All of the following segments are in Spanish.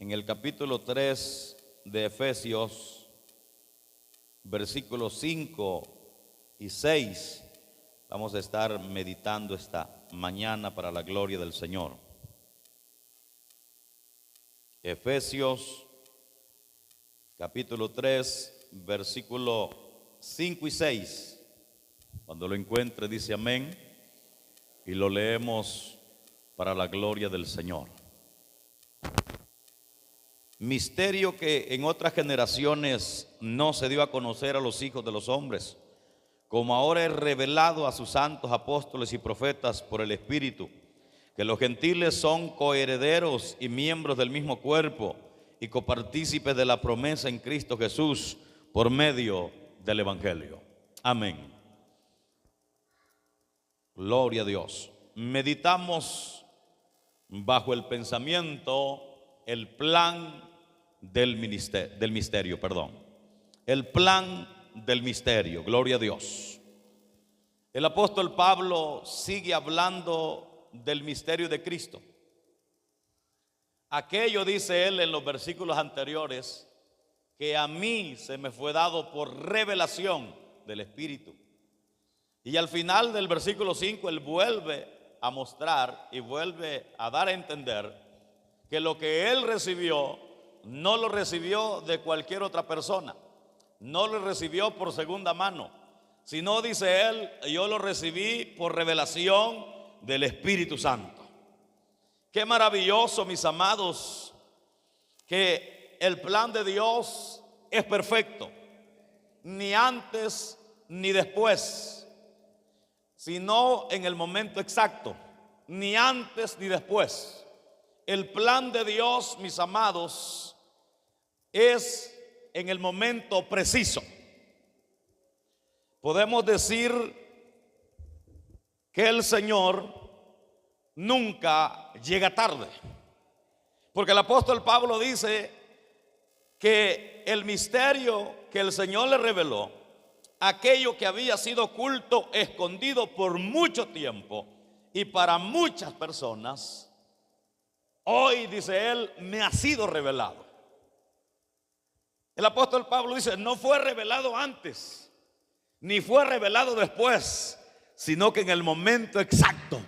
En el capítulo 3 de Efesios, versículos 5 y 6, vamos a estar meditando esta mañana para la gloria del Señor. Efesios, capítulo 3, versículo 5 y 6. Cuando lo encuentre dice amén y lo leemos para la gloria del Señor. Misterio que en otras generaciones no se dio a conocer a los hijos de los hombres, como ahora es revelado a sus santos apóstoles y profetas por el Espíritu, que los gentiles son coherederos y miembros del mismo cuerpo y copartícipes de la promesa en Cristo Jesús por medio del Evangelio. Amén. Gloria a Dios. Meditamos bajo el pensamiento, el plan del misterio. El plan del misterio, gloria a Dios. El apóstol Pablo sigue hablando del misterio de Cristo. Aquello, dice él en los versículos anteriores, que a mí se me fue dado por revelación del Espíritu. Y al final del versículo 5 él vuelve a mostrar y vuelve a dar a entender que lo que él recibió no lo recibió de cualquier otra persona, no lo recibió por segunda mano, sino, dice él, yo lo recibí por revelación del Espíritu Santo. Qué maravilloso, mis amados, que el plan de Dios es perfecto, ni antes ni después, sino en el momento exacto, ni antes ni después. El plan de Dios, mis amados, es en el momento preciso. Podemos decir que el Señor nunca llega tarde, porque el apóstol Pablo dice que el misterio que el Señor le reveló, aquello que había sido oculto, escondido por mucho tiempo y para muchas personas, hoy, dice él, me ha sido revelado. El apóstol Pablo dice, no fue revelado antes, ni fue revelado después, sino que en el momento exacto,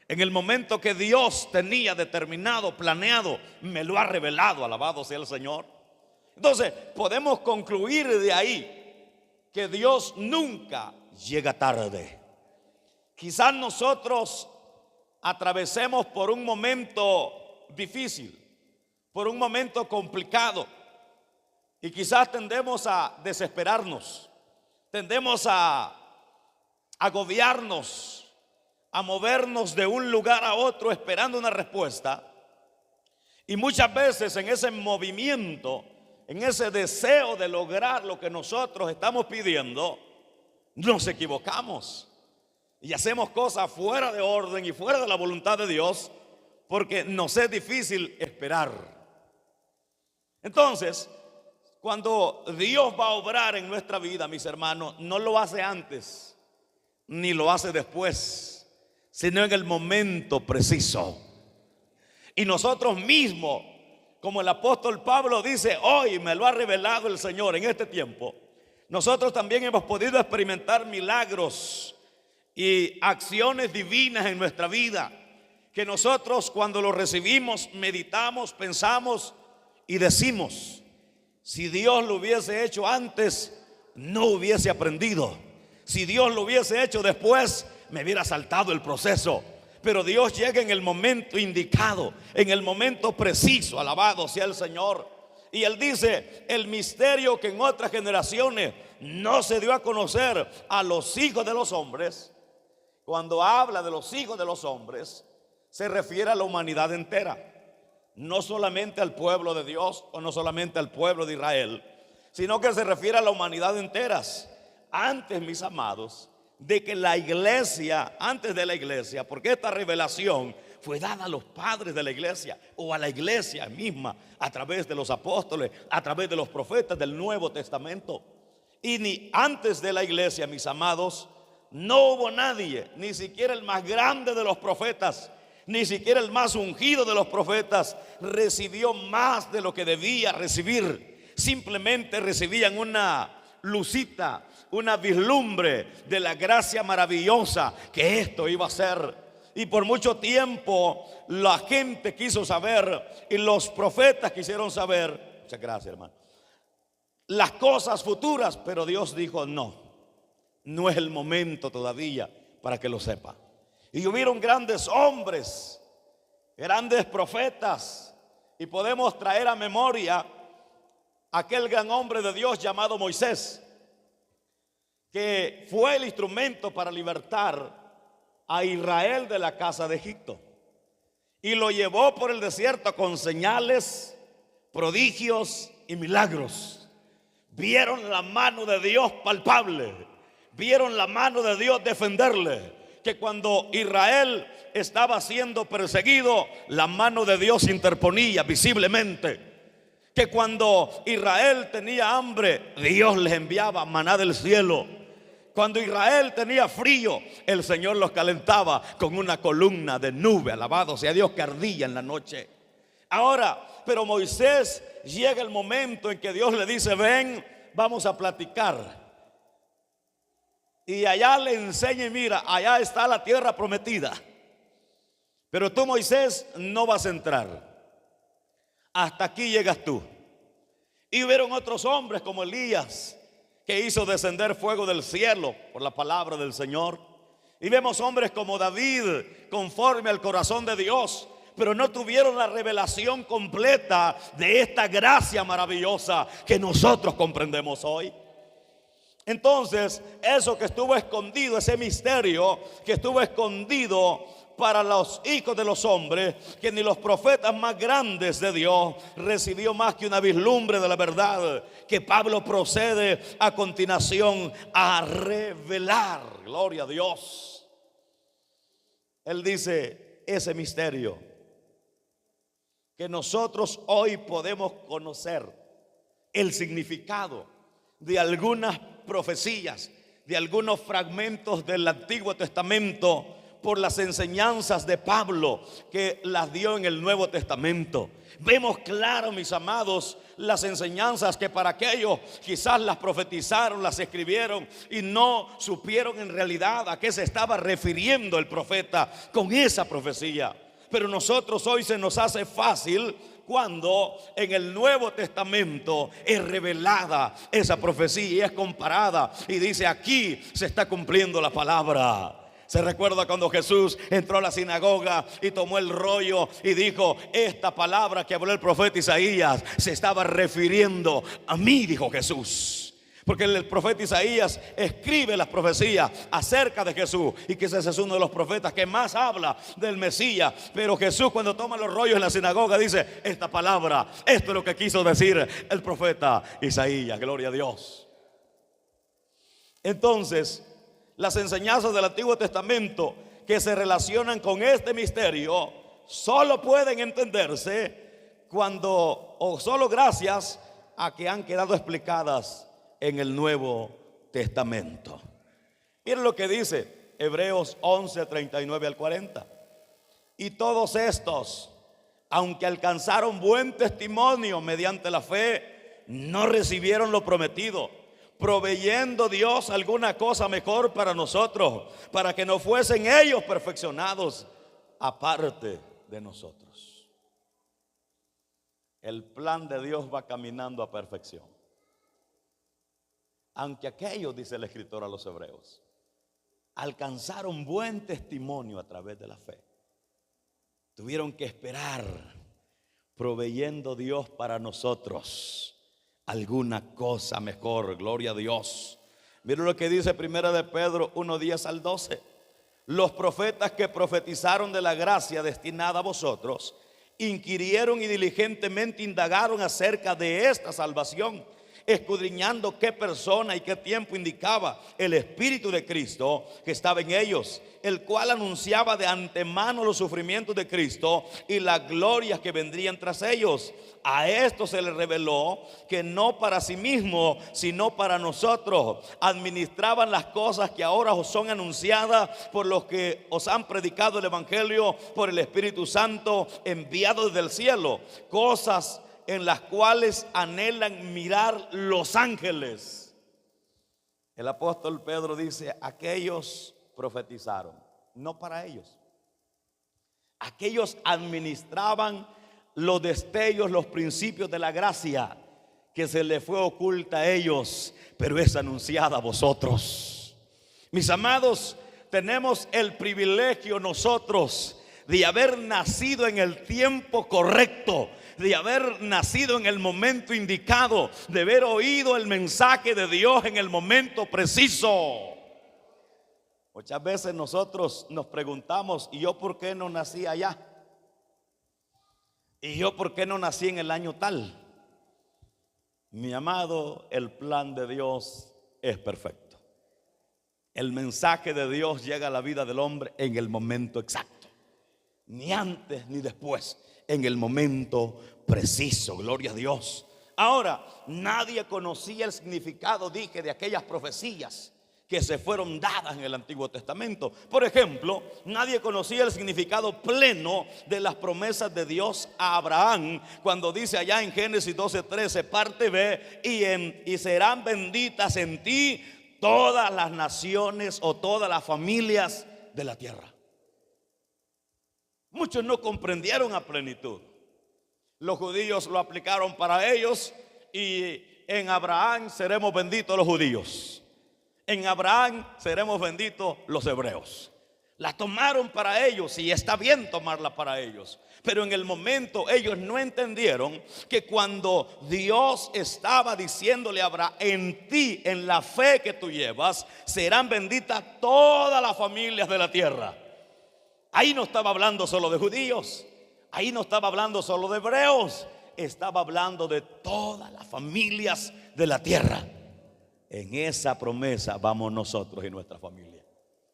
en el momento que Dios tenía determinado, planeado, me lo ha revelado. Alabado sea el Señor. Entonces, podemos concluir de ahí que Dios nunca llega tarde. Quizás nosotros atravesemos por un momento difícil, por un momento complicado, y quizás tendemos a desesperarnos, tendemos a agobiarnos, a movernos de un lugar a otro esperando una respuesta. Y muchas veces en ese movimiento, en ese deseo de lograr lo que nosotros estamos pidiendo, nos equivocamos y hacemos cosas fuera de orden y fuera de la voluntad de Dios, porque nos es difícil esperar. Entonces, cuando Dios va a obrar en nuestra vida, mis hermanos, no lo hace antes ni lo hace después, sino en el momento preciso. Y nosotros mismos, como el apóstol Pablo dice, hoy me lo ha revelado el Señor en este tiempo, nosotros también hemos podido experimentar milagros y acciones divinas en nuestra vida, que nosotros cuando lo recibimos, meditamos, pensamos y decimos, si Dios lo hubiese hecho antes, no hubiese aprendido. Si Dios lo hubiese hecho después, me hubiera saltado el proceso. Pero Dios llega en el momento indicado, en el momento preciso. Alabado sea el Señor. Y Él dice, el misterio que en otras generaciones no se dio a conocer a los hijos de los hombres. Cuando habla de los hijos de los hombres, se refiere a la humanidad entera, no solamente al pueblo de Dios o no solamente al pueblo de Israel, sino que se refiere a la humanidad entera. Antes, mis amados, de que la iglesia, antes de la iglesia, porque esta revelación fue dada a los padres de la iglesia o a la iglesia misma a través de los apóstoles, a través de los profetas del Nuevo Testamento. Y ni antes de la iglesia, mis amados, no hubo nadie, ni siquiera el más grande de los profetas, Ni siquiera el más ungido de los profetas recibió más de lo que debía recibir. Simplemente recibían una lucita, una vislumbre de la gracia maravillosa que esto iba a ser. Y por mucho tiempo la gente quiso saber, y los profetas quisieron saber, muchas gracias, hermano, las cosas futuras, pero Dios dijo no es el momento todavía para que lo sepa. Y hubieron grandes hombres, grandes profetas, y podemos traer a memoria aquel gran hombre de Dios llamado Moisés, que fue el instrumento para libertar a Israel de la casa de Egipto, y lo llevó por el desierto con señales, prodigios y milagros. Vieron la mano de Dios palpable, vieron la mano de Dios defenderle. Que cuando Israel estaba siendo perseguido, la mano de Dios interponía visiblemente. Que cuando Israel tenía hambre, Dios les enviaba maná del cielo. Cuando Israel tenía frío, el Señor los calentaba con una columna de nube, alabado sea Dios, que ardía en la noche. Ahora, pero Moisés, llega el momento en que Dios le dice: ven, vamos a platicar. Y allá le enseña, y mira, allá está la tierra prometida, pero tú, Moisés, no vas a entrar. Hasta aquí llegas tú. Y hubieron otros hombres como Elías, que hizo descender fuego del cielo por la palabra del Señor. Y vemos hombres como David, conforme al corazón de Dios, pero no tuvieron la revelación completa de esta gracia maravillosa que nosotros comprendemos hoy. Entonces, eso que estuvo escondido, ese misterio que estuvo escondido para los hijos de los hombres, que ni los profetas más grandes de Dios recibió más que una vislumbre de la verdad, que Pablo procede a continuación a revelar. Gloria a Dios. Él dice: ese misterio que nosotros hoy podemos conocer el significado de algunas profecías, de algunos fragmentos del Antiguo Testamento, por las enseñanzas de Pablo, que las dio en el Nuevo Testamento. Vemos claro, mis amados, las enseñanzas que para aquellos quizás las profetizaron, las escribieron y no supieron en realidad a qué se estaba refiriendo el profeta con esa profecía. Pero nosotros hoy se nos hace fácil cuando en el Nuevo Testamento es revelada esa profecía y es comparada y dice: aquí se está cumpliendo la palabra. Se recuerda cuando Jesús entró a la sinagoga y tomó el rollo y dijo: esta palabra que habló el profeta Isaías se estaba refiriendo a mí, dijo Jesús. Porque el profeta Isaías escribe las profecías acerca de Jesús, y que ese es uno de los profetas que más habla del Mesías. Pero Jesús, cuando toma los rollos en la sinagoga, dice: esta palabra, esto es lo que quiso decir el profeta Isaías. Gloria a Dios. Entonces, las enseñanzas del Antiguo Testamento que se relacionan con este misterio solo pueden entenderse cuando, o solo gracias a que han quedado explicadas en el Nuevo Testamento. Miren lo que dice Hebreos 11, 39 al 40. Y todos estos, aunque alcanzaron buen testimonio mediante la fe, no recibieron lo prometido, proveyendo Dios alguna cosa mejor para nosotros, para que no fuesen ellos perfeccionados aparte de nosotros. El plan de Dios va caminando a perfección. Aunque aquellos, dice el escritor a los hebreos, alcanzaron buen testimonio a través de la fe, tuvieron que esperar, proveyendo Dios para nosotros alguna cosa mejor. Gloria a Dios. Miren lo que dice Primera de Pedro 1, 10 al 12. Los profetas que profetizaron de la gracia destinada a vosotros inquirieron y diligentemente indagaron acerca de esta salvación, escudriñando qué persona y qué tiempo indicaba el Espíritu de Cristo que estaba en ellos, el cual anunciaba de antemano los sufrimientos de Cristo y las glorias que vendrían tras ellos. A esto se le reveló que no para sí mismo, sino para nosotros, administraban las cosas que ahora os son anunciadas por los que os han predicado el Evangelio por el Espíritu Santo enviado desde el cielo, cosas en las cuales anhelan mirar los ángeles. El apóstol Pedro dice: aquellos profetizaron, no para ellos. Aquellos administraban los destellos, los principios de la gracia que se les fue oculta a ellos, pero es anunciada a vosotros. Mis amados, tenemos el privilegio nosotros de haber nacido en el tiempo correcto, de haber nacido en el momento indicado, de haber oído el mensaje de Dios en el momento preciso. Muchas veces nosotros nos preguntamos: ¿y yo por qué no nací allá? ¿Y yo por qué no nací en el año tal? Mi amado, el plan de Dios es perfecto. El mensaje de Dios llega a la vida del hombre en el momento exacto, ni antes ni después, en el momento preciso. Gloria a Dios. Ahora, nadie conocía el significado, dije, de aquellas profecías que se fueron dadas en el Antiguo Testamento. Por ejemplo, nadie conocía el significado pleno de las promesas de Dios a Abraham, cuando dice allá en Génesis 12:13, parte B, y serán benditas en ti todas las naciones o todas las familias de la tierra. Muchos no comprendieron a plenitud. Los judíos lo aplicaron para ellos, y en Abraham seremos benditos los judíos, en Abraham seremos benditos los hebreos. La tomaron para ellos, y está bien tomarla para ellos, pero en el momento ellos no entendieron que cuando Dios estaba diciéndole a Abraham: en ti, en la fe que tú llevas, serán benditas todas las familias de la tierra. Ahí no estaba hablando solo de judíos, ahí no estaba hablando solo de hebreos, estaba hablando de todas las familias de la tierra. En esa promesa vamos nosotros y nuestra familia.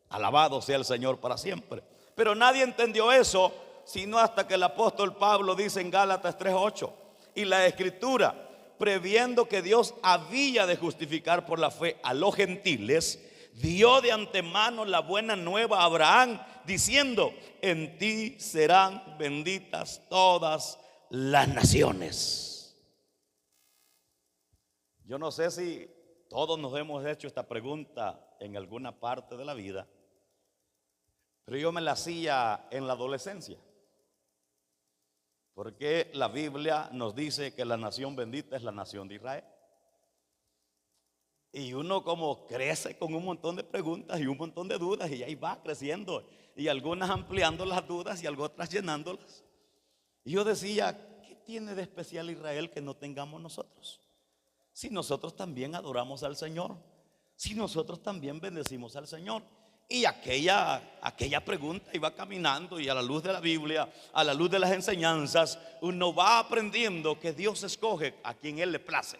Alabado sea el Señor para siempre. Pero nadie entendió eso, sino hasta que el apóstol Pablo dice en Gálatas 3:8: y la Escritura, previendo que Dios había de justificar por la fe a los gentiles, dio de antemano la buena nueva a Abraham, diciendo: en ti serán benditas todas las naciones. Yo no sé si todos nos hemos hecho esta pregunta en alguna parte de la vida, pero yo me la hacía en la adolescencia. Porque la Biblia nos dice que la nación bendita es la nación de Israel. Y uno como crece con un montón de preguntas y un montón de dudas, y ahí va creciendo, y algunas ampliando las dudas y otras llenándolas. Y yo decía: ¿qué tiene de especial Israel que no tengamos nosotros? Si nosotros también adoramos al Señor, si nosotros también bendecimos al Señor. Y aquella pregunta iba caminando, y a la luz de la Biblia, a la luz de las enseñanzas, uno va aprendiendo que Dios escoge a quien Él le place.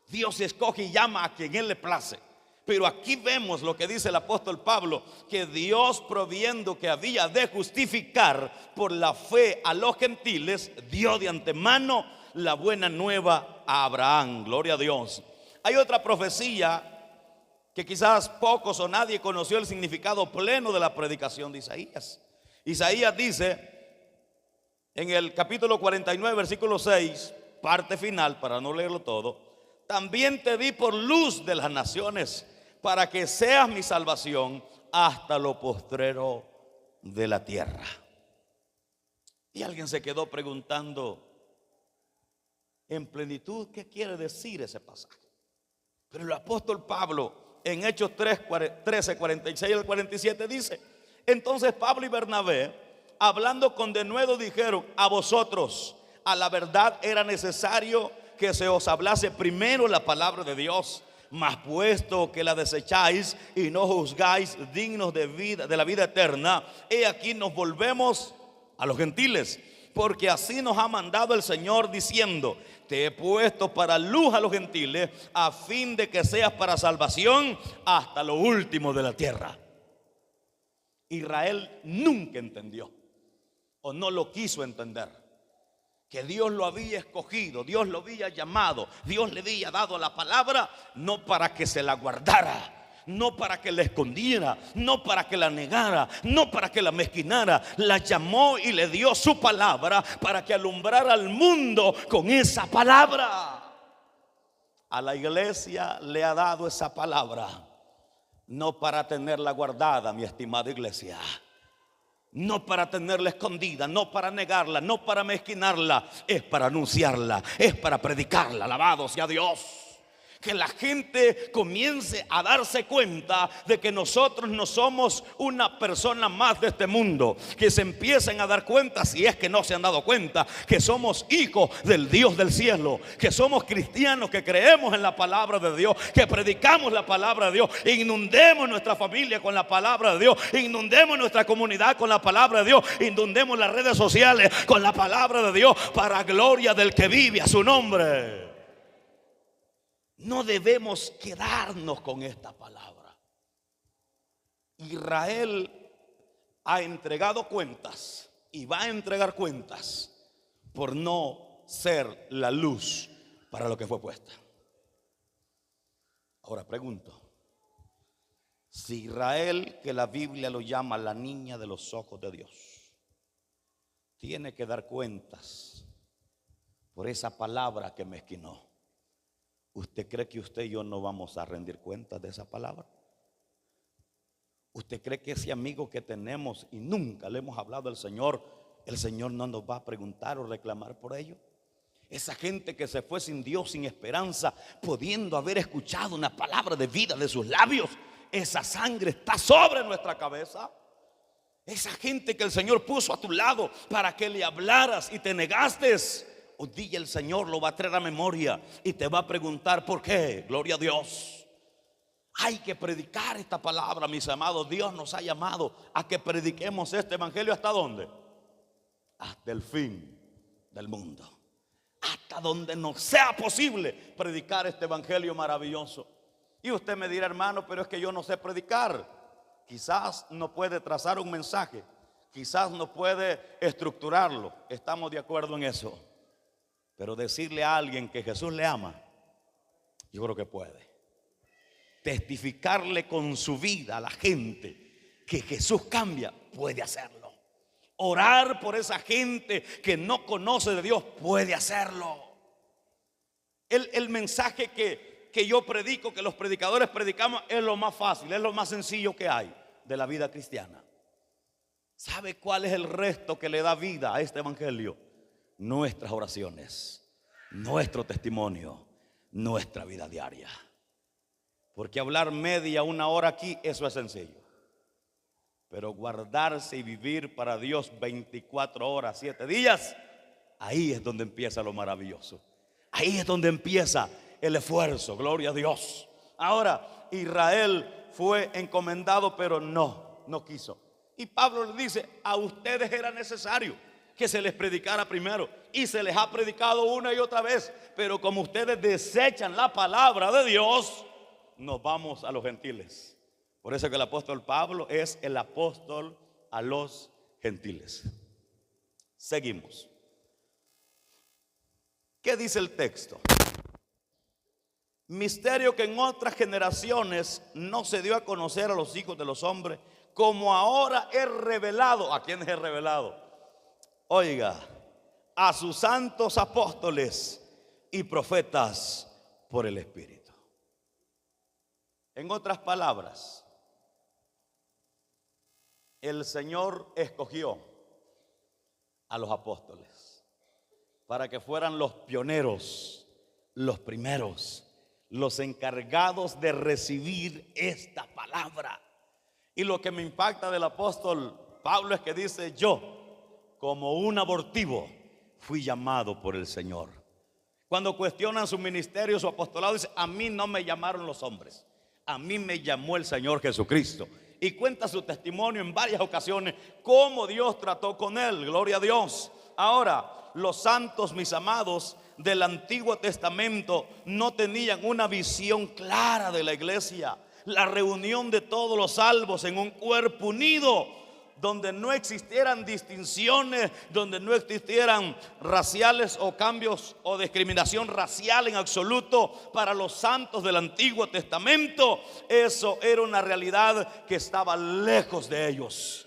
Dios escoge y llama a quien Él le place. Pero aquí vemos lo que dice el apóstol Pablo, que Dios, proviendo que había de justificar por la fe a los gentiles, dio de antemano la buena nueva a Abraham. Gloria a Dios. Hay otra profecía que quizás pocos o nadie conoció el significado pleno de la predicación de Isaías. Isaías dice en el capítulo 49, versículo 6, parte final, para no leerlo todo: también te di por luz de las naciones, para que seas mi salvación hasta lo postrero de la tierra. Y alguien se quedó preguntando: en plenitud, ¿qué quiere decir ese pasaje? Pero el apóstol Pablo en Hechos 13, 46 al 47 dice: entonces Pablo y Bernabé, hablando con denuedo, dijeron: a vosotros a la verdad era necesario que se os hablase primero la palabra de Dios, mas puesto que la desecháis y no juzgáis dignos de la vida eterna, he aquí nos volvemos a los gentiles. porque así nos ha mandado el Señor diciendo: te he puesto para luz a los gentiles, a fin de que seas para salvación hasta lo último de la tierra. Israel nunca entendió, o no lo quiso entender, que Dios lo había escogido, Dios lo había llamado, Dios le había dado la palabra, no para que se la guardara, no para que la escondiera, no para que la negara, no para que la mezquinara. La llamó y le dio su palabra para que alumbrara al mundo con esa palabra. A la iglesia le ha dado esa palabra, no para tenerla guardada, mi estimada iglesia, no para tenerla escondida, no para negarla, no para mezquinarla, es para anunciarla, es para predicarla. Alabado sea Dios. Que la gente comience a darse cuenta de que nosotros no somos una persona más de este mundo. Que se empiecen a dar cuenta, si es que no se han dado cuenta, que somos hijos del Dios del cielo, que somos cristianos, que creemos en la palabra de Dios, que predicamos la palabra de Dios. Inundemos nuestra familia con la palabra de Dios, inundemos nuestra comunidad con la palabra de Dios, inundemos las redes sociales con la palabra de Dios, para gloria del que vive a su nombre. No debemos quedarnos con esta palabra. Israel ha entregado cuentas y va a entregar cuentas por no ser la luz para lo que fue puesta. Ahora pregunto, si Israel, que la Biblia lo llama la niña de los ojos de Dios, tiene que dar cuentas por esa palabra que mezquinó, ¿usted cree que usted y yo no vamos a rendir cuentas de esa palabra? ¿Usted cree que ese amigo que tenemos y nunca le hemos hablado al Señor, el Señor no nos va a preguntar o reclamar por ello? Esa gente que se fue sin Dios, sin esperanza, pudiendo haber escuchado una palabra de vida de sus labios, esa sangre está sobre nuestra cabeza. Esa gente que el Señor puso a tu lado para que le hablaras y te negaste, hoy día el Señor lo va a traer a memoria y te va a preguntar por qué. Gloria a Dios. Hay que predicar esta palabra, mis amados. Dios nos ha llamado a que prediquemos este evangelio. ¿Hasta dónde? Hasta el fin del mundo, hasta donde nos sea posible predicar este evangelio maravilloso. Y usted me dirá: hermano, pero es que yo no sé predicar. Quizás no puede trazar un mensaje, quizás no puede estructurarlo. Estamos de acuerdo en eso. Pero decirle a alguien que Jesús le ama, yo creo que puede. Testificarle con su vida a la gente que Jesús cambia, puede hacerlo. Orar por esa gente que no conoce de Dios, puede hacerlo. El mensaje que yo predico, que los predicadores predicamos, es lo más fácil, es lo más sencillo que hay de la vida cristiana. ¿Sabe cuál es el resto que le da vida a este evangelio? Nuestras oraciones, nuestro testimonio, nuestra vida diaria. Porque hablar media, una hora aquí, eso es sencillo. Pero guardarse y vivir para Dios 24 horas, 7 días, ahí es donde empieza lo maravilloso. Ahí es donde empieza el esfuerzo, gloria a Dios. Ahora, Israel fue encomendado, pero no quiso. Y Pablo le dice: a ustedes era necesario que se les predicara primero, y se les ha predicado una y otra vez, pero como ustedes desechan la palabra de Dios, nos vamos a los gentiles. Por eso que el apóstol Pablo es el apóstol a los gentiles. Seguimos. ¿Qué dice el texto? Misterio que en otras generaciones no se dio a conocer a los hijos de los hombres, como ahora es revelado. ¿A quién es revelado? Oiga, a sus santos apóstoles y profetas por el Espíritu. En otras palabras, el Señor escogió a los apóstoles para que fueran los pioneros, los primeros, los encargados de recibir esta palabra. Y lo que me impacta del apóstol Pablo es que dice: yo, como un abortivo, fui llamado por el Señor. Cuando cuestionan su ministerio, su apostolado, dice: a mí no me llamaron los hombres, a mí me llamó el Señor Jesucristo. Y cuenta su testimonio en varias ocasiones, cómo Dios trató con él, gloria a Dios. Ahora, los santos, mis amados, del Antiguo Testamento no tenían una visión clara de la iglesia. La reunión de todos los salvos en un cuerpo unido, donde no existieran distinciones, donde no existieran raciales o cambios o discriminación racial en absoluto para los santos del Antiguo Testamento. Eso era una realidad que estaba lejos de ellos.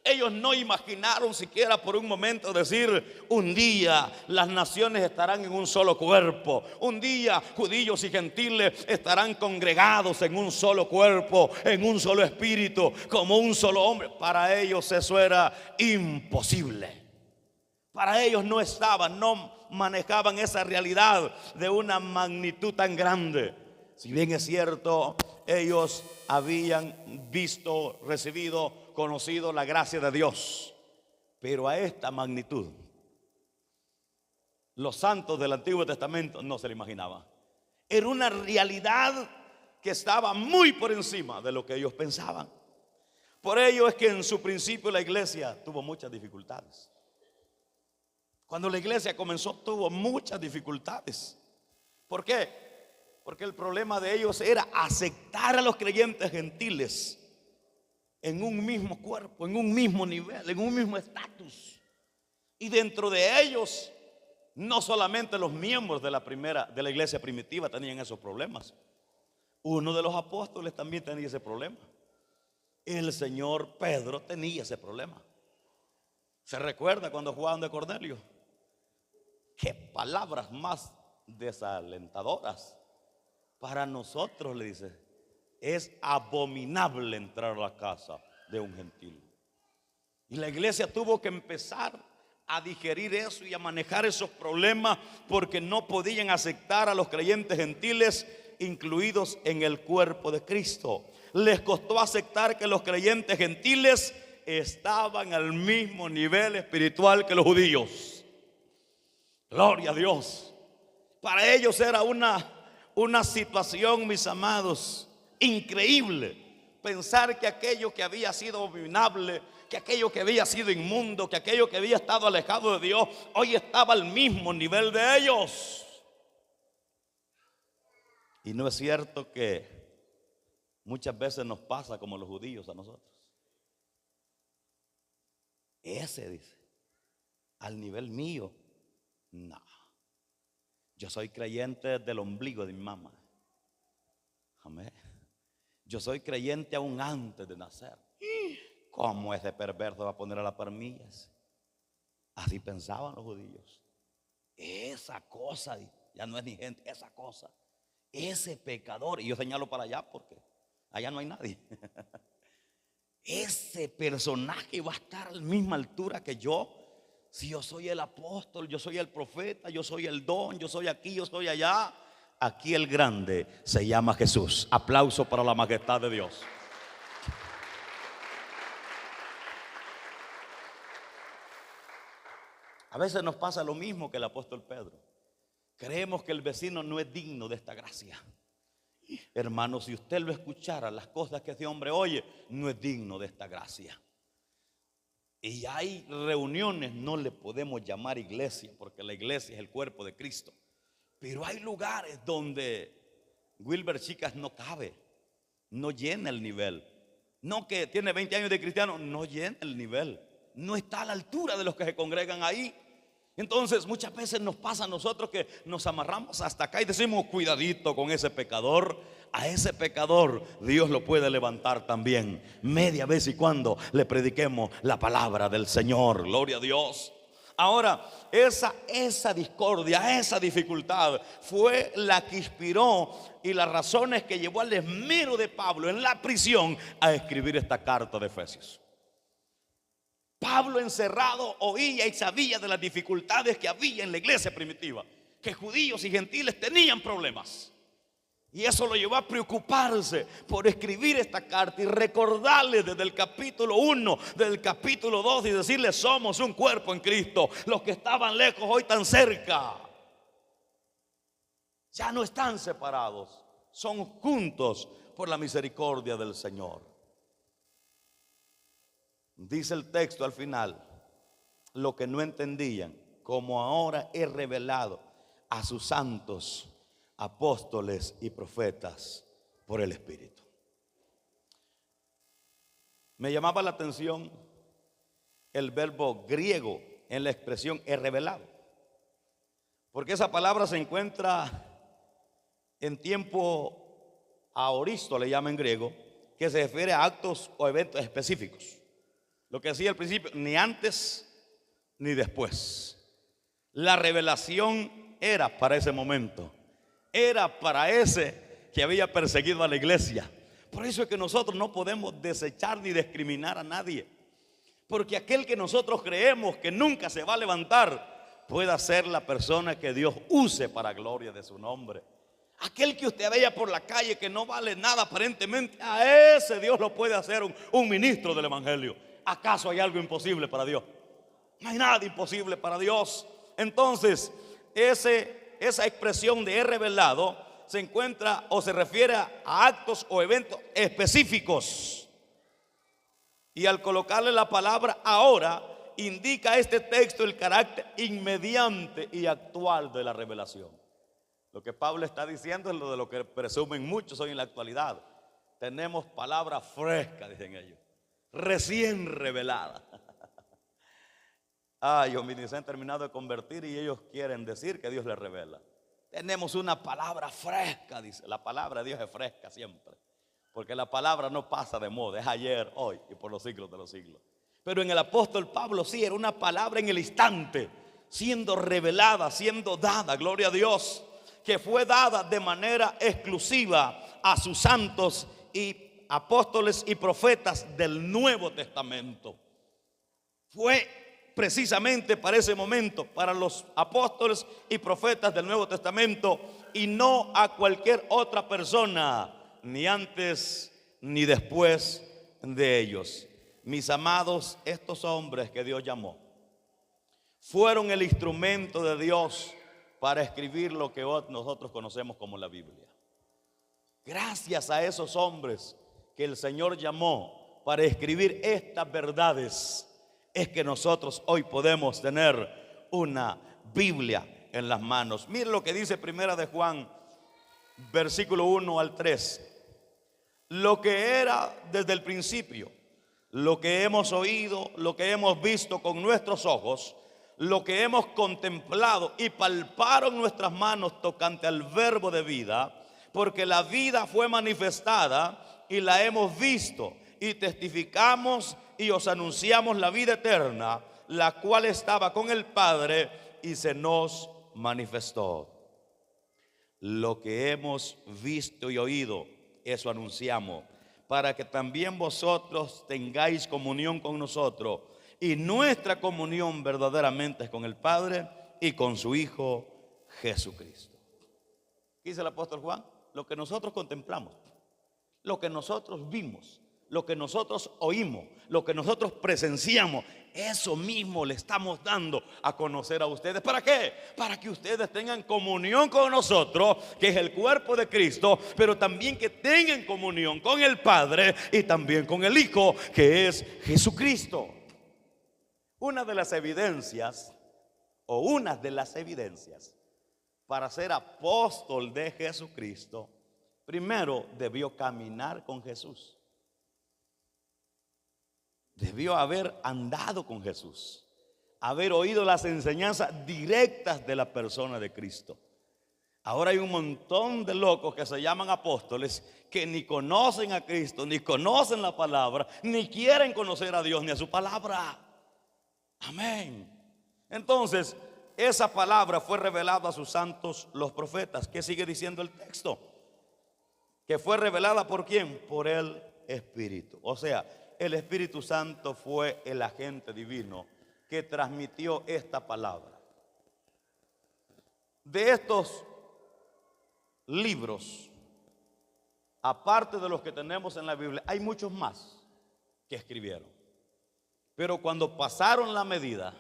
Ellos no imaginaron siquiera por un momento decir: un día las naciones estarán en un solo cuerpo, un día judíos y gentiles estarán congregados en un solo cuerpo, en un solo espíritu, como un solo hombre. Para ellos eso era imposible. Para ellos no manejaban esa realidad de una magnitud tan grande. Si bien es cierto, ellos habían visto, recibido, conocido la gracia de Dios, pero a esta magnitud los santos del Antiguo Testamento no se lo imaginaban. Era una realidad que estaba muy por encima de lo que ellos pensaban. Por ello es que en su principio la iglesia tuvo muchas dificultades. Cuando la iglesia comenzó tuvo muchas dificultades. ¿Por qué? Porque el problema de ellos era aceptar a los creyentes gentiles en un mismo cuerpo, en un mismo nivel, en un mismo estatus. Y dentro de ellos, no solamente los miembros de la iglesia primitiva tenían esos problemas. Uno de los apóstoles también tenía ese problema. El señor Pedro tenía ese problema. ¿Se recuerda cuando jugaban de Cornelio? Qué palabras más desalentadoras. Para nosotros, le dice, es abominable entrar a la casa de un gentil. Y la iglesia tuvo que empezar a digerir eso y a manejar esos problemas, porque no podían aceptar a los creyentes gentiles incluidos en el cuerpo de Cristo. Les costó aceptar que los creyentes gentiles estaban al mismo nivel espiritual que los judíos. Gloria a Dios. Para ellos era una situación, mis amados, increíble. Pensar que aquello que había sido abominable, que aquello que había sido inmundo, que aquello que había estado alejado de Dios, hoy estaba al mismo nivel de ellos. Y no es cierto que muchas veces nos pasa como los judíos a nosotros. Ese dice, al nivel mío, no. Yo soy creyente del ombligo de mi mamá. Amén. Yo soy creyente aún antes de nacer. ¿Cómo ese perverso va a poner a la par millas? Así pensaban los judíos. Esa cosa, ya no es ni gente, esa cosa, ese pecador, y yo señalo para allá porque allá no hay nadie. Ese personaje va a estar a la misma altura que yo. Si yo soy el apóstol, yo soy el profeta, yo soy el don, yo soy aquí, yo soy allá. Aquí el grande se llama Jesús. Aplauso para la majestad de Dios. A veces nos pasa lo mismo que el apóstol Pedro. Creemos que el vecino no es digno de esta gracia. Hermano, si usted lo escuchara, las cosas que ese hombre oye, no es digno de esta gracia. Y hay reuniones, no le podemos llamar iglesia, porque la iglesia es el cuerpo de Cristo. Pero hay lugares donde Wilber Chicas no cabe, no llena el nivel. No que tiene 20 años de cristiano, no llena el nivel. No está a la altura de los que se congregan ahí. Entonces muchas veces nos pasa a nosotros que nos amarramos hasta acá y decimos: cuidadito con ese pecador. A ese pecador Dios lo puede levantar también, media vez y cuando le prediquemos la palabra del Señor. Gloria a Dios. Ahora, esa discordia, esa dificultad fue la que inspiró y las razones que llevó al esmero de Pablo en la prisión a escribir esta carta de Efesios. Pablo, encerrado, oía y sabía de las dificultades que había en la iglesia primitiva, que judíos y gentiles tenían problemas. Y eso lo llevó a preocuparse por escribir esta carta y recordarles desde el capítulo 1, del capítulo 2, y decirles: somos un cuerpo en Cristo. Los que estaban lejos hoy están cerca. Ya no están separados, son juntos por la misericordia del Señor. Dice el texto al final: lo que no entendían, como ahora he revelado a sus santos apóstoles y profetas por el Espíritu. Me llamaba la atención el verbo griego en la expresión he revelado, porque esa palabra se encuentra en tiempo aoristo, le llaman en griego, que se refiere a actos o eventos específicos. Lo que decía al principio, ni antes ni después. La revelación era para ese momento, era para ese que había perseguido a la iglesia. Por eso es que nosotros no podemos desechar ni discriminar a nadie, porque aquel que nosotros creemos que nunca se va a levantar pueda ser la persona que Dios use para gloria de su nombre. Aquel que usted veía por la calle que no vale nada aparentemente, a ese Dios lo puede hacer un ministro del evangelio. ¿Acaso hay algo imposible para Dios? No hay nada imposible para Dios. Entonces, esa expresión de he revelado se encuentra o se refiere a actos o eventos específicos. Y al colocarle la palabra ahora, indica este texto el carácter inmediante y actual de la revelación. Lo que Pablo está diciendo es lo de lo que presumen muchos hoy en la actualidad. Tenemos palabra fresca, dicen ellos, recién revelada. Yo se han terminado de convertir y ellos quieren decir que Dios les revela. Tenemos una palabra fresca, dice. La palabra de Dios es fresca siempre, porque la palabra no pasa de moda, es ayer, hoy y por los siglos de los siglos. Pero en el apóstol Pablo sí era una palabra en el instante, siendo revelada, siendo dada, gloria a Dios, que fue dada de manera exclusiva a sus santos y apóstoles y profetas del Nuevo Testamento. Fue precisamente para ese momento, para los apóstoles y profetas del Nuevo Testamento, y no a cualquier otra persona, ni antes ni después de ellos. Mis amados, estos hombres que Dios llamó fueron el instrumento de Dios para escribir lo que nosotros conocemos como la Biblia. Gracias a esos hombres que el Señor llamó para escribir estas verdades, es que nosotros hoy podemos tener una Biblia en las manos. Mire lo que dice Primera de Juan, versículo 1 al 3. Lo que era desde el principio, lo que hemos oído, lo que hemos visto con nuestros ojos, lo que hemos contemplado y palparon nuestras manos tocante al verbo de vida, porque la vida fue manifestada y la hemos visto y testificamos y os anunciamos la vida eterna, la cual estaba con el Padre y se nos manifestó. Lo que hemos visto y oído, eso anunciamos, para que también vosotros tengáis comunión con nosotros. Y nuestra comunión verdaderamente es con el Padre y con su Hijo Jesucristo. ¿Qué dice el apóstol Juan? Lo que nosotros contemplamos, lo que nosotros vimos, lo que nosotros oímos, lo que nosotros presenciamos, eso mismo le estamos dando a conocer a ustedes. ¿Para qué? Para que ustedes tengan comunión con nosotros, que es el cuerpo de Cristo, pero también que tengan comunión con el Padre y también con el Hijo, que es Jesucristo. Una de las evidencias para ser apóstol de Jesucristo, primero debió caminar con Jesús. Debió haber andado con Jesús, haber oído las enseñanzas directas de la persona de Cristo. Ahora hay un montón de locos que se llaman apóstoles que ni conocen a Cristo, ni conocen la palabra, ni quieren conocer a Dios ni a su palabra. Amén. Entonces, esa palabra fue revelada a sus santos los profetas. ¿Qué sigue diciendo el texto? Que fue revelada ¿por quién? Por el Espíritu. O sea, el Espíritu Santo fue el agente divino que transmitió esta palabra. De estos libros, aparte de los que tenemos en la Biblia, hay muchos más que escribieron. Pero cuando pasaron la medida,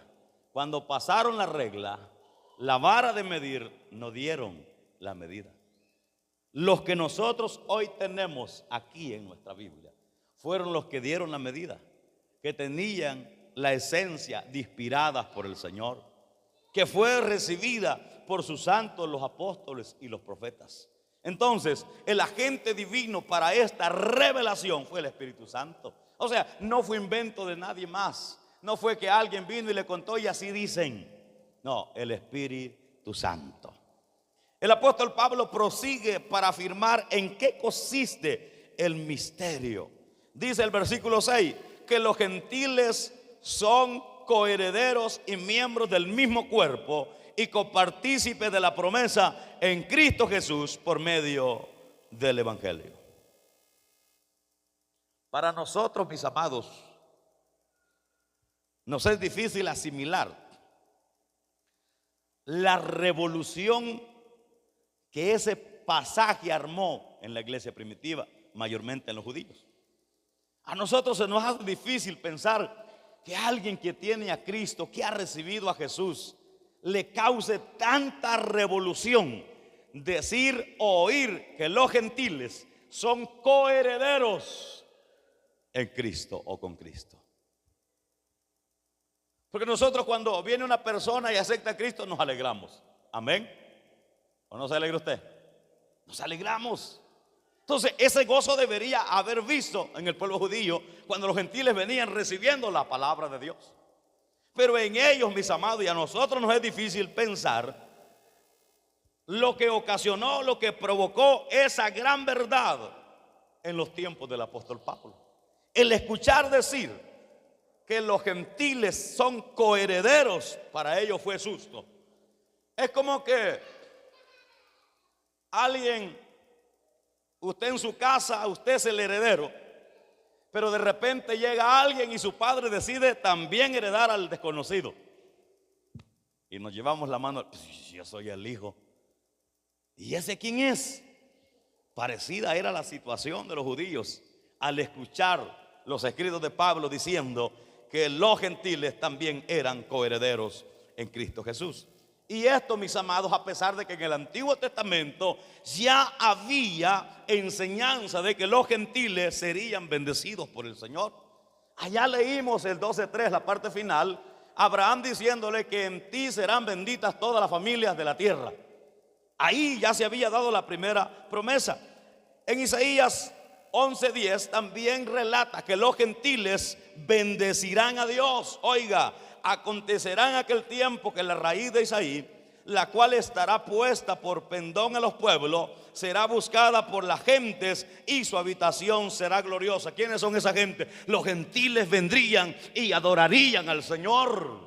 cuando pasaron la regla, la vara de medir, no dieron la medida. Los que nosotros hoy tenemos aquí en nuestra Biblia fueron los que dieron la medida, que tenían la esencia inspirada por el Señor, que fue recibida por sus santos, los apóstoles y los profetas. Entonces, el agente divino para esta revelación fue el Espíritu Santo. O sea, no fue invento de nadie más. No fue que alguien vino y le contó y así dicen. No, el Espíritu Santo. El apóstol Pablo prosigue para afirmar en qué consiste el misterio. Dice el versículo 6 que los gentiles son coherederos y miembros del mismo cuerpo y copartícipes de la promesa en Cristo Jesús por medio del Evangelio. Para nosotros, mis amados, nos es difícil asimilar la revolución que ese pasaje armó en la iglesia primitiva, mayormente en los judíos. A nosotros se nos hace difícil pensar que alguien que tiene a Cristo, que ha recibido a Jesús, le cause tanta revolución decir o oír que los gentiles son coherederos en Cristo o con Cristo. Porque nosotros cuando viene una persona y acepta a Cristo nos alegramos. Amén. ¿O no se alegra usted? Nos alegramos. Entonces ese gozo debería haber visto en el pueblo judío cuando los gentiles venían recibiendo la palabra de Dios. Pero en ellos, mis amados, y a nosotros nos es difícil pensar lo que ocasionó, lo que provocó esa gran verdad en los tiempos del apóstol Pablo. El escuchar decir que los gentiles son coherederos, para ellos fue susto. Es como que alguien, usted en su casa, usted es el heredero, pero de repente llega alguien y su padre decide también heredar al desconocido. Y nos llevamos la mano, pues yo soy el hijo. ¿Y ese quién es? Parecida era la situación de los judíos al escuchar los escritos de Pablo diciendo que los gentiles también eran coherederos en Cristo Jesús. Y esto, mis amados, a pesar de que en el Antiguo Testamento ya había enseñanza de que los gentiles serían bendecidos por el Señor. Allá leímos el 12:3, la parte final, Abraham diciéndole que en ti serán benditas todas las familias de la tierra. Ahí ya se había dado la primera promesa. En Isaías 11:10 también relata que los gentiles bendecirán a Dios. Oiga, acontecerá en aquel tiempo que la raíz de Isaí, la cual estará puesta por pendón a los pueblos, será buscada por las gentes y su habitación será gloriosa. ¿Quiénes son esa gente? Los gentiles vendrían y adorarían al Señor.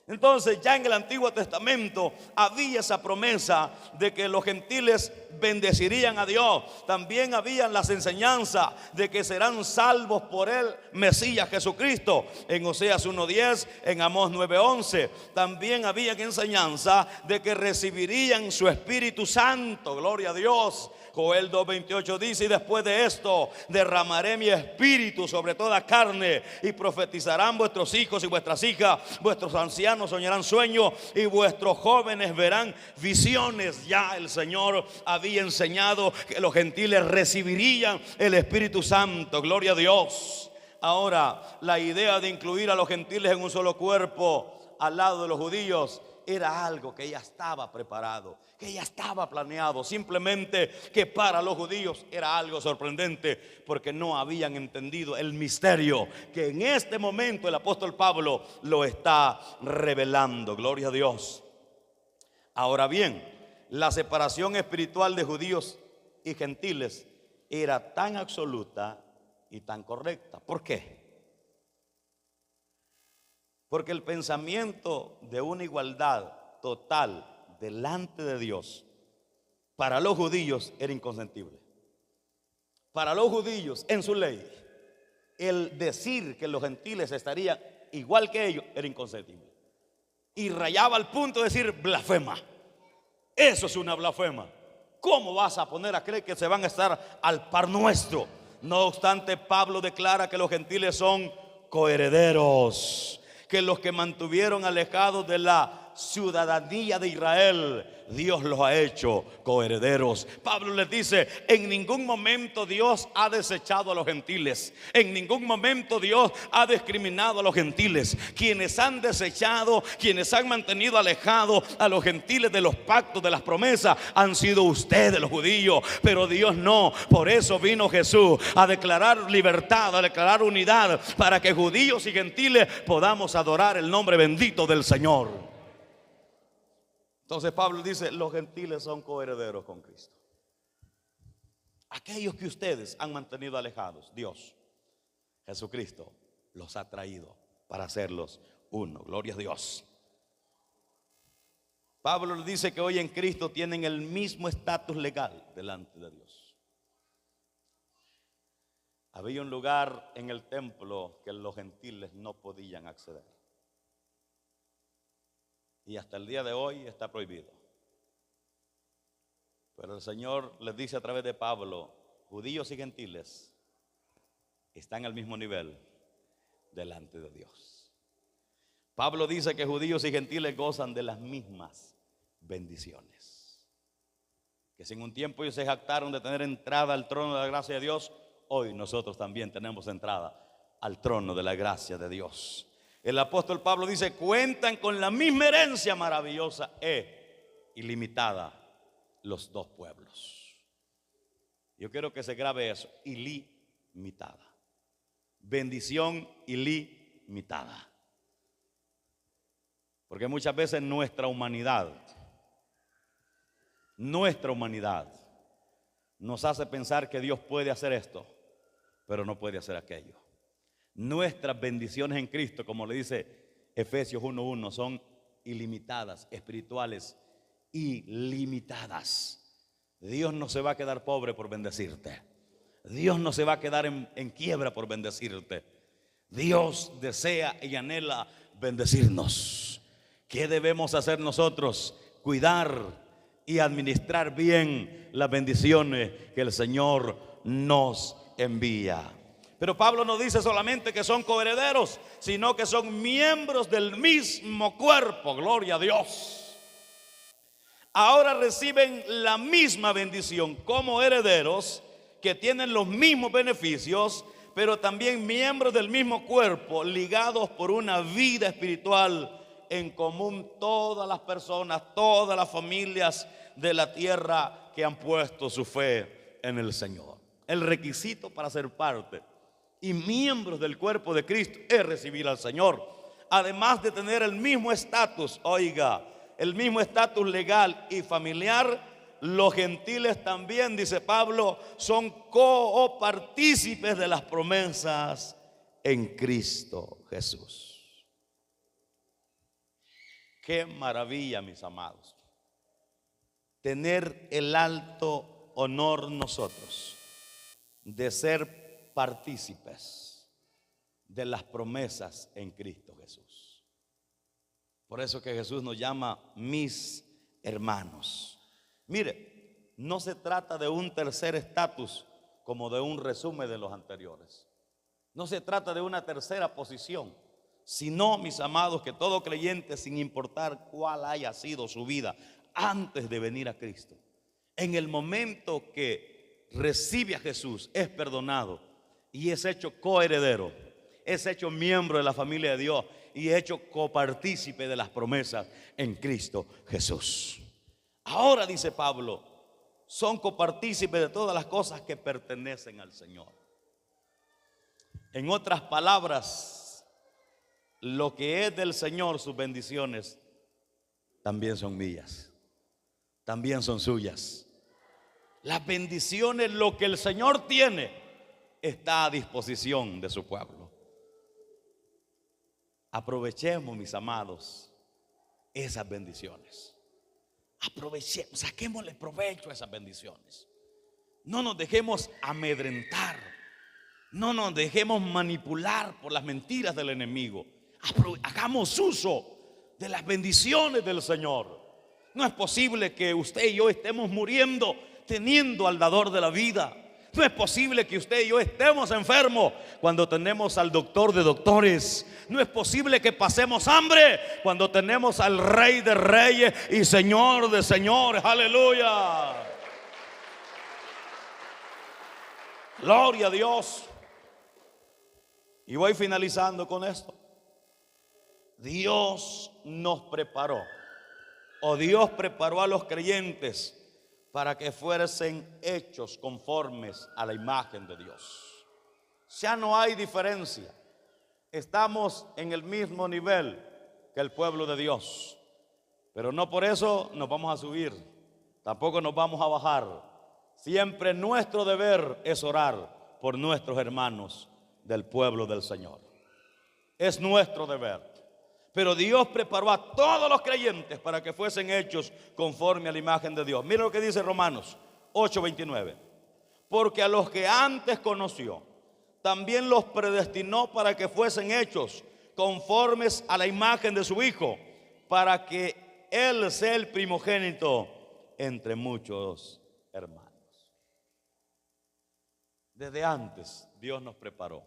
Entonces ya en el Antiguo Testamento había esa promesa de que los gentiles bendecirían a Dios. También habían las enseñanzas de que serán salvos por el Mesías Jesucristo en Oseas 1:10, en Amós 9:11. También había enseñanza de que recibirían su Espíritu Santo, gloria a Dios. Joel 2:28 dice: y después de esto derramaré mi espíritu sobre toda carne, y profetizarán vuestros hijos y vuestras hijas, vuestros ancianos soñarán sueños y vuestros jóvenes verán visiones. Ya el Señor había enseñado que los gentiles recibirían el Espíritu Santo, gloria a Dios. Ahora, la idea de incluir a los gentiles en un solo cuerpo al lado de los judíos era algo que ya estaba preparado, que ya estaba planeado. Simplemente que para los judíos era algo sorprendente, porque no habían entendido el misterio que en este momento el apóstol Pablo lo está revelando. Gloria a Dios. Ahora bien, la separación espiritual de judíos y gentiles era tan absoluta y tan correcta. ¿Por qué? Porque el pensamiento de una igualdad total delante de Dios para los judíos era inconsentible. Para los judíos, en su ley, el decir que los gentiles estarían igual que ellos era inconcebible. Y rayaba al punto de decir blasfema. Eso es una blasfema. ¿Cómo vas a poner a creer que se van a estar al par nuestro? No obstante, Pablo declara que los gentiles son coherederos, que los que mantuvieron alejados de la ciudadanía de Israel, Dios los ha hecho coherederos. Pablo les dice: en ningún momento Dios ha desechado a los gentiles. En ningún momento Dios ha discriminado a los gentiles. Quienes han desechado, quienes han mantenido alejados a los gentiles de los pactos, de las promesas, han sido ustedes, los judíos. Pero Dios no. Por eso vino Jesús a declarar libertad, a declarar unidad, para que judíos y gentiles podamos adorar el nombre bendito del Señor. Entonces Pablo dice: los gentiles son coherederos con Cristo. Aquellos que ustedes han mantenido alejados, Dios, Jesucristo, los ha traído para hacerlos uno. Gloria a Dios. Pablo le dice que hoy en Cristo tienen el mismo estatus legal delante de Dios. Había un lugar en el templo que los gentiles no podían acceder. Y hasta el día de hoy está prohibido. Pero el Señor les dice a través de Pablo: judíos y gentiles están al mismo nivel delante de Dios. Pablo dice que judíos y gentiles gozan de las mismas bendiciones. Que si en un tiempo ellos se jactaron de tener entrada al trono de la gracia de Dios, hoy nosotros también tenemos entrada al trono de la gracia de Dios. El apóstol Pablo dice: cuentan con la misma herencia maravillosa e ilimitada los dos pueblos. Yo quiero que se grabe eso: ilimitada. Bendición ilimitada. Porque muchas veces nuestra humanidad nos hace pensar que Dios puede hacer esto, pero no puede hacer aquello. Nuestras bendiciones en Cristo, como le dice Efesios 1:1, son ilimitadas, espirituales, ilimitadas. Dios no se va a quedar pobre por bendecirte. Dios no se va a quedar en quiebra por bendecirte. Dios desea y anhela bendecirnos. ¿Qué debemos hacer nosotros? Cuidar y administrar bien las bendiciones que el Señor nos envía. Pero Pablo no dice solamente que son coherederos, sino que son miembros del mismo cuerpo. Gloria a Dios. Ahora reciben la misma bendición como herederos, que tienen los mismos beneficios, pero también miembros del mismo cuerpo, ligados por una vida espiritual en común. Todas las personas, todas las familias de la tierra que han puesto su fe en el Señor. El requisito para ser parte y miembros del cuerpo de Cristo es recibir al Señor. Además de tener el mismo estatus, oiga, el mismo estatus legal y familiar, los gentiles también, dice Pablo, son copartícipes de las promesas en Cristo Jesús. Qué maravilla, mis amados, tener el alto honor nosotros de ser partícipes de las promesas en Cristo Jesús. Por eso que Jesús nos llama mis hermanos. Mire, no se trata de un tercer estatus como de un resumen de los anteriores. No se trata de una tercera posición, sino, mis amados, que todo creyente, sin importar cuál haya sido su vida antes de venir a Cristo, en el momento que recibe a Jesús, es perdonado y es hecho coheredero, es hecho miembro de la familia de Dios y es hecho copartícipe de las promesas en Cristo Jesús. Ahora, dice Pablo, son copartícipes de todas las cosas que pertenecen al Señor. En otras palabras, lo que es del Señor, sus bendiciones, también son mías, también son suyas. Las bendiciones, lo que el Señor tiene, está a disposición de su pueblo. Aprovechemos, mis amados, esas bendiciones. Aprovechemos, saquémosle provecho a esas bendiciones. No nos dejemos amedrentar, no nos dejemos manipular por las mentiras del enemigo. Hagamos uso de las bendiciones del Señor. No es posible que usted y yo estemos muriendo teniendo al dador de la vida. No es posible que usted y yo estemos enfermos cuando tenemos al doctor de doctores. No es posible que pasemos hambre cuando tenemos al Rey de reyes y Señor de señores. Aleluya. Gloria a Dios. Y voy finalizando con esto. Dios nos preparó, o Dios preparó a los creyentes para que fuesen hechos conformes a la imagen de Dios. Ya no hay diferencia. Estamos en el mismo nivel que el pueblo de Dios. Pero no por eso nos vamos a subir, tampoco nos vamos a bajar. Siempre nuestro deber es orar por nuestros hermanos del pueblo del Señor. Es nuestro deber. Pero Dios preparó a todos los creyentes para que fuesen hechos conforme a la imagen de Dios. Mira lo que dice Romanos 8:29. Porque a los que antes conoció, también los predestinó para que fuesen hechos conformes a la imagen de su Hijo, para que Él sea el primogénito entre muchos hermanos. Desde antes Dios nos preparó,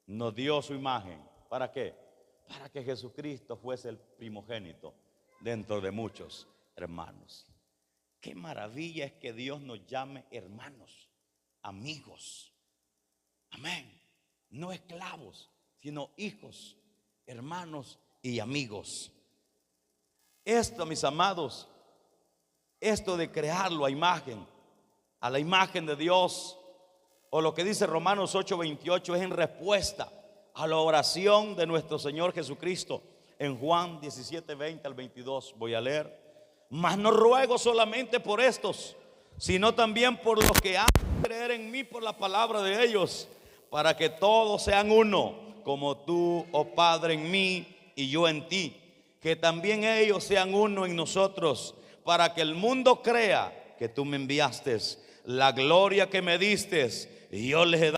nos dio su imagen. ¿Para qué? Para que Jesucristo fuese el primogénito dentro de muchos hermanos. Qué maravilla es que Dios nos llame hermanos, amigos. Amén. No esclavos, sino hijos, hermanos y amigos. Esto, mis amados, esto de crearlo a la imagen de Dios, o lo que dice Romanos 8:28, es en respuesta a la oración de nuestro Señor Jesucristo en Juan 17:20 al 22. Voy a leer. Mas no ruego solamente por estos, sino también por los que han de creer en mí por la palabra de ellos, para que todos sean uno, como tú, oh Padre, en mí y yo en ti, que también ellos sean uno en nosotros, para que el mundo crea que tú me enviaste. La gloria que me diste, y yo les he dado